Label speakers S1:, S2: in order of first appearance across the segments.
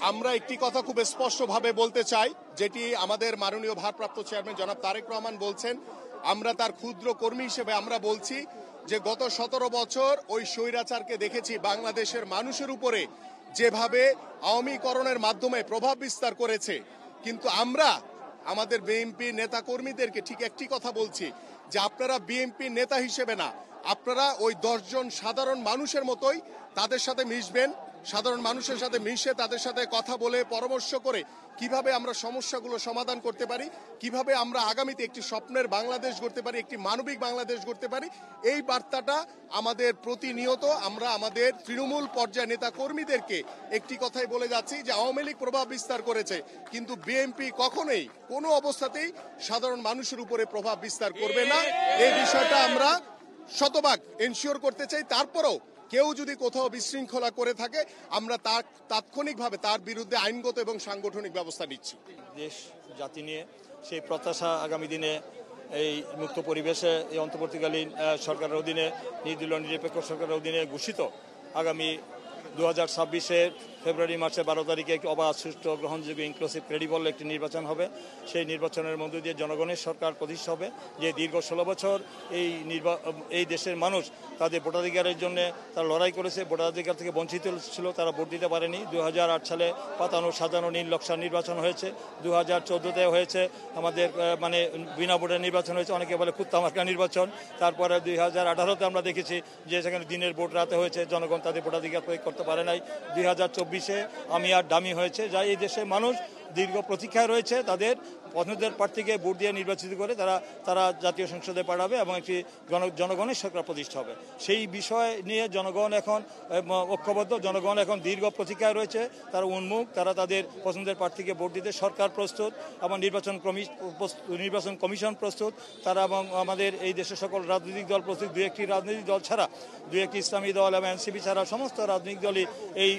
S1: আমরা একটি কথা খুব স্পষ্টভাবে বলতে চাই, যেটি আমাদের মাননীয় ভারপ্রাপ্ত চেয়ারম্যান জনাব তারেক রহমান বলছেন। আমরা তার ক্ষুদ্র কর্মী হিসেবে আমরা বলছি যে গত 17 বছর ওই স্বৈরাচারকে দেখেছি বাংলাদেশের মানুষের উপরে যেভাবে আওয়ামীকরণের মাধ্যমে প্রভাব বিস্তার করেছে। কিন্তু আমরা আমাদের বিএনপি নেতা কর্মীদেরকে ঠিক একটি কথা বলছি যে আপনারা বিএনপি নেতা হিসেবে না, আপনারা ওই 10 জন সাধারণ মানুষের মতোই তাদের সাথে মিশবেন, সাধারণ মানুষের সাথে মিশে তাদের সাথে কথা বলে পরামর্শ করে কিভাবে আমরা সমস্যাগুলো সমাধান করতে পারি, কিভাবে আমরা আগামীতে একটি স্বপ্নের বাংলাদেশ গড়তে পারি, একটি মানবিক বাংলাদেশ গড়তে পারি, এই বার্তাটা আমাদের প্রতিনিয়ত আমরা আমাদের তৃণমূল পর্যায়ে নেতা কর্মীদেরকে একটি কথাই বলে যাচ্ছি যে আওয়ামী লীগ প্রভাব বিস্তার করেছে, কিন্তু বিএনপি কখনোই কোনো অবস্থাতেই সাধারণ মানুষের উপরে প্রভাব বিস্তার করবে না। এই বিষয়টা আমরা শতভাগ এনশিওর করতে চাই। তারপরেও কেউ যদি কোথাও বিশৃঙ্খলা করে থাকে আমরা তাৎক্ষণিকভাবে তার বিরুদ্ধে আইনগত এবং সাংগঠনিক ব্যবস্থা নিচ্ছি।
S2: দেশ জাতি নিয়ে সেই প্রত্যাশা আগামী দিনে এই মুক্ত পরিবেশে এই অন্তর্বর্তীকালীন সরকারের অধীনে নির্দলীয় নিরপেক্ষ সরকারের অধীনে ঘোষিত আগামী 2026-এর ফেব্রুয়ারি মাসের 12 তারিখে একটি অবাধ, সুষ্ঠু, গ্রহণযোগ্য, ইনক্লুসিভ, ক্রেডিবল একটি নির্বাচন হবে। সেই নির্বাচনের মধ্য দিয়ে জনগণের সরকার প্রতিষ্ঠা হবে। যে দীর্ঘ 16 বছর এই দেশের মানুষ তাদের ভোটাধিকারের জন্য তারা লড়াই করেছে, ভোটাধিকার থেকে বঞ্চিত ছিল, তারা ভোট দিতে পারেনি। 2008 সালে পাতানো সাজানো নীল নকশার নির্বাচন হয়েছে, 2014-তে হয়েছে আমাদের বিনা ভোটের নির্বাচন হয়েছে, অনেকে বলে কুত্তা মার্কা নির্বাচন। তারপরে 2018-তে আমরা দেখেছি যে সেখানে দিনের ভোট রাতে হয়েছে, জনগণ তাদের ভোটাধিকার প্রয়োগ করতে পারে নাই। 2024-এ আমি আর ডামি হয়েছে, যা এই দেশের মানুষ দীর্ঘ প্রতীক্ষায় রয়েছে। তাদের পছন্দের প্রার্থীকে ভোট দিয়ে নির্বাচিত করে তারা জাতীয় সংসদে পাঠাবে এবং একটি জনগণের সরকার প্রতিষ্ঠা হবে। সেই বিষয় নিয়ে জনগণ এখন ঐক্যবদ্ধ, জনগণ এখন দীর্ঘ প্রতীক্ষায় রয়েছে, তারা উন্মুখ, তারা তাদের পছন্দের প্রার্থীকে ভোট দিতে সরকার প্রস্তুত এবং নির্বাচন কমিশন প্রস্তুত, তারা এবং আমাদের এই দেশের সকল রাজনৈতিক দল প্রস্তুত। 2-1টি রাজনৈতিক দল ছাড়া, 2-1টি ইসলামী দল এবং এনসিপি ছাড়া সমস্ত রাজনৈতিক দলই এই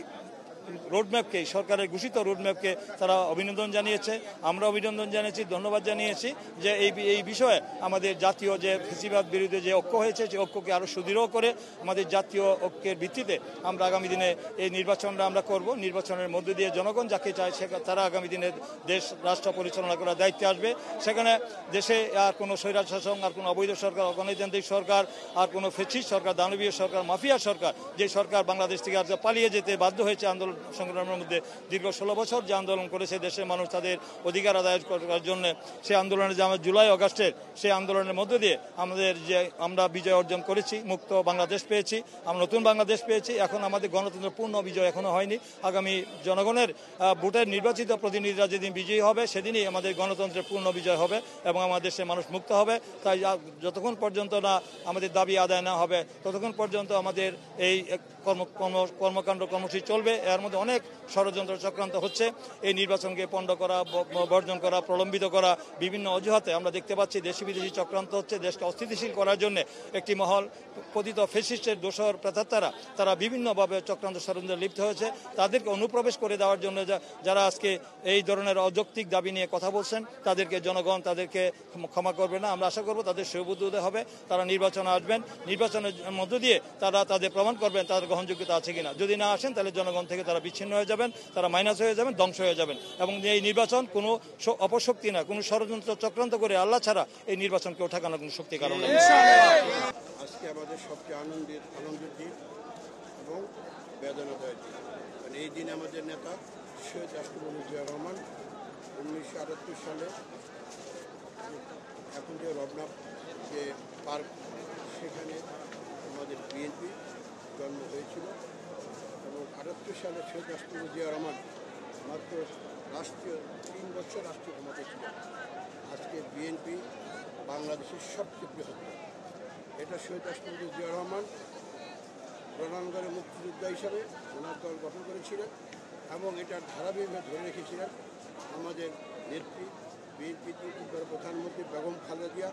S2: রোডম্যাপকে, সরকারের ঘোষিত রোডম্যাপকে তারা অভিনন্দন জানিয়েছে। আমরা অভিনন্দন জানিয়েছি, ধন্যবাদ জানিয়েছি যে এই বিষয়ে আমাদের জাতীয় যে ফ্যাসিবাদ বিরুদ্ধে যে ঐক্য হয়েছে, সেই ঐক্যকে আরও সুদৃঢ় করে আমাদের জাতীয় ঐক্যের ভিত্তিতে আমরা আগামী দিনে এই নির্বাচনটা আমরা করব। নির্বাচনের মধ্য দিয়ে জনগণ যাকে চায় তারা আগামী দিনে দেশ রাষ্ট্র পরিচালনা করার দায়িত্বে আসবে। সেখানে দেশে আর কোনো স্বৈরাচার শাসন, আর কোনো অবৈধ সরকার, অগণতান্ত্রিক সরকার, আর কোনো ফ্যাসিস্ট সরকার, দানবীয় সরকার, মাফিয়া সরকার, যে সরকার বাংলাদেশ থেকে আর পালিয়ে যেতে বাধ্য হয়েছে আন্দোলন সংগ্রামের মধ্যে দীর্ঘ 16 বছর যে আন্দোলন করেছে দেশের মানুষ তাদের অধিকার আদায় করার জন্য, সেই আন্দোলনের যে আমরা জুলাই আগস্টের সেই আন্দোলনের মধ্য দিয়ে আমরা বিজয় অর্জন করেছি, মুক্ত বাংলাদেশ পেয়েছি, আমরা নতুন বাংলাদেশ পেয়েছি। এখন আমাদের গণতন্ত্রের পূর্ণ বিজয় এখনো হয়নি। আগামী জনগণের ভোটের নির্বাচিত প্রতিনিধিরা যেদিন বিজয়ী হবে সেদিনই আমাদের গণতন্ত্রের পূর্ণ বিজয় হবে এবং আমাদের দেশের মানুষ মুক্ত হবে। তাই যতক্ষণ পর্যন্ত না আমাদের দাবি আদায় না হবে ততক্ষণ পর্যন্ত আমাদের এই কর্মকাণ্ড কর্মসূচি চলবে। এর মধ্যে অনেক ষড়যন্ত্র চক্রান্ত হচ্ছে। এই নির্বাচনকে পণ্ড করা, বর্জন করা, প্রলম্বিত করা, বিভিন্ন অজুহাতে আমরা দেখতে পাচ্ছি দেশি বিদেশি চক্রান্ত হচ্ছে। দেশকে অস্থিতিশীল করার জন্য একটি মহল পতিত ফ্যাসিস্টের দোসর প্রেতাত্মারা তারা বিভিন্নভাবে চক্রান্ত ষড়যন্ত্রে লিপ্ত হয়েছে। তাদেরকে অনুপ্রবেশ করে দেওয়ার জন্য যারা আজকে এই ধরনের অযৌক্তিক দাবি নিয়ে কথা বলছেন তাদেরকে জনগণ তাদেরকে ক্ষমা করবে না। আমরা আশা করব তাদের সহবুদ্ধ হবে, তারা নির্বাচনে আসবেন, নির্বাচনের মধ্য দিয়ে তারা তাদের প্রমাণ করবেন তাদের গ্রহণযোগ্যতা আছে কিনা। যদি না আসেন তাহলে জনগণ থেকে তারা বিচ্ছিন্ন হয়ে যাবেন, তারা মাইনাস হয়ে যাবেন, ধ্বংস হয়ে যাবেন। এবং এই নির্বাচন কোনো অপশক্তি না, কোনো ষড়যন্ত্র চক্রান্ত করে আল্লাহ ছাড়া এই নির্বাচনকে ঠেকানোর কোনো শক্তি কারণে।
S3: আজকে আমাদের সবচেয়ে আনন্দের দিন এবং বেদনাদায়ক দিন। কারণ এই দিন আমাদের নেতা শহীদ রাষ্ট্রপতি জিয়া রহমান 1978 সালে এখন যে রবনা যে পার্ক সেখানে আমাদের বিএনপি জন্ম হয়েছিল এবং 78 সালে শহীদ রাষ্ট্রপতি জিয়া রহমান মাত্র 3 বছর রাষ্ট্রীয় ক্ষমতায় ছিল। আজকে বিএনপি বাংলাদেশের সবচেয়ে বৃহৎ দল। এটা শহীদ রাষ্ট্রপতি জিয়া রহমান রণাঙ্গনে মুক্তিযোদ্ধা হিসাবে ওনার দল গঠন করেছিলেন এবং এটার ধারাবাহিকভাবে ধরে রেখেছিলেন আমাদের নেত্রী বিএনপি প্রধানমন্ত্রী বেগম খালেদা জিয়া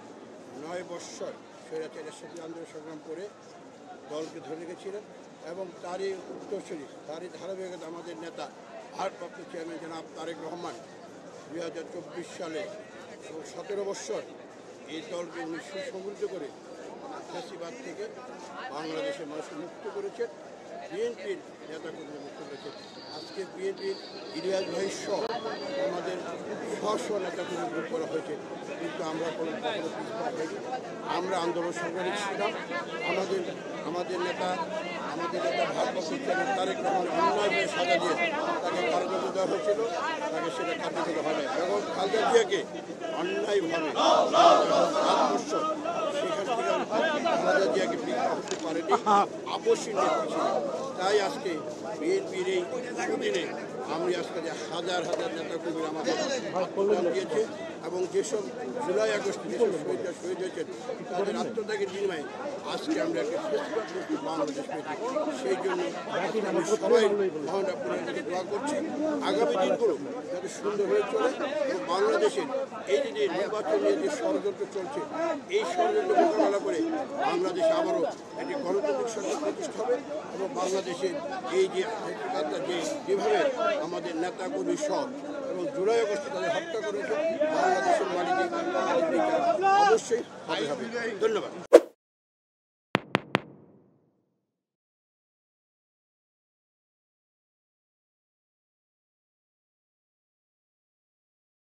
S3: 9 বৎসর স্বৈরাচারের সাথে আন্দোলন সংগ্রাম করে দলকে ধরে রেখেছিলেন এবং তারই উত্তরসূরি, তারই ধারাবাহিকতা আমাদের নেতা ভারপ্রাপ্ত চেয়ারম্যান জনাব তারেক রহমান 2024 সালে 17 বৎসর এই দলকে উনি সুসমৃদ্ধ করে ফ্যাসিবাদ থেকে বাংলাদেশের মানুষকে মুক্ত করেছেন, বিএনপির নেতাকর্মী মুক্ত করেছেন। আজকে বিএনপির ইলিয়াস ভাই সহ আমাদের স্ব নেতাকর্মী মুক্ত করা হয়েছে, কিন্তু আমরা কখনো পিছপা হয়নি। আমরা আন্দোলন সংগ্রামী ছিলাম। আমাদের নেতা ভারপ্রাপ্ত চেয়ারম্যান তারেক রহমানের অন্যায়ভাবে সাজা দিয়ে তাকে কারাদণ্ড দেওয়া হয়েছিল, তাকে সেটা কার্যকর হয় না। এবং খালেদা জিয়াকে অন্যায়ভাবে 7 বছর সেখান থেকে খালেদা জিয়াকে বিক্রি হতে পারেনি, আপসী নেত্রী ছিল। তাই আজকে বিএনপির এই সুদিনে আমি আজকে যে হাজার হাজার নেতাকর্মীরা আমাদের আত্মদান দিয়েছে এবং যেসব জুলাই আগস্টে যেসব শহীদরা শহীদ হয়েছেন তাদের আত্মত্যাগের বিনিময়ে আজকে আমরা একটা ফেসবুক বাংলাদেশ পেয়েছি। সেই জন্য আমি সবাই মহান আপনাদের কাছে দোয়া করছি আগামী দিনগুলো যাতে সুন্দর হয়ে চলে এবং বাংলাদেশের এই যে নির্বাচন নিয়ে যে ষড়যন্ত্র চলছে এই ষড়যন্ত্র মোকাবেলা করে বাংলাদেশে আবারও একটি গণতান্ত্রিক সরকার প্রতিষ্ঠা হবে এবং বাংলাদেশের এই যে যেভাবে আমাদের নেতাকর্মী সহ এবং জুলাই আগস্টে তাদের হত্যা করেছে বাংলাদেশের মাটিতে অবশ্যই হবে। ধন্যবাদ।